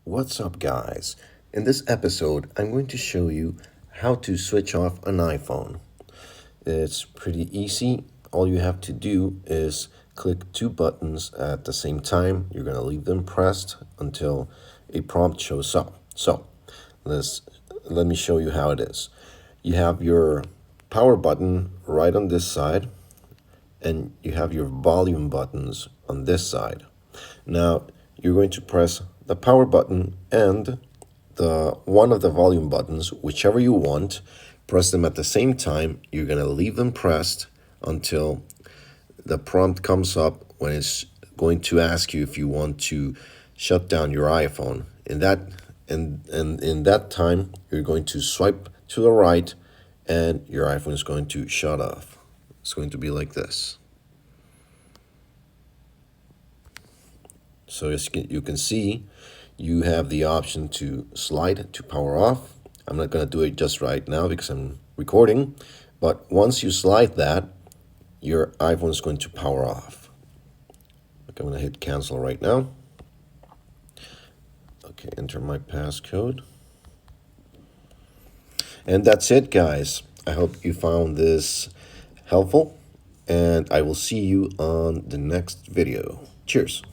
What's up, guys? In this episode, I'm going to show you how to switch off an iPhone. It's pretty easy. All you have to do is click two buttons at the same time. You're going to leave them pressed until a prompt shows up. So, let me show you how it is. You have your power button right on this side, and you have your volume buttons on this side. Now, you're going to press the power button and the one of the volume buttons, whichever you want. Press them at the same time. You're going to leave them pressed until the prompt comes up when it's going to ask you if you want to shut down your iPhone. In that time, you're going to swipe to the right and your iPhone is going to shut off. It's going to be like this. So as you can see, you have the option to slide to power off. I'm not going to do it just right now because I'm recording, but once you slide that, your iPhone is going to power off. Okay, I'm going to hit cancel right now. Okay, enter my passcode. And that's it, guys. I hope you found this helpful, and I will see you on the next video. Cheers.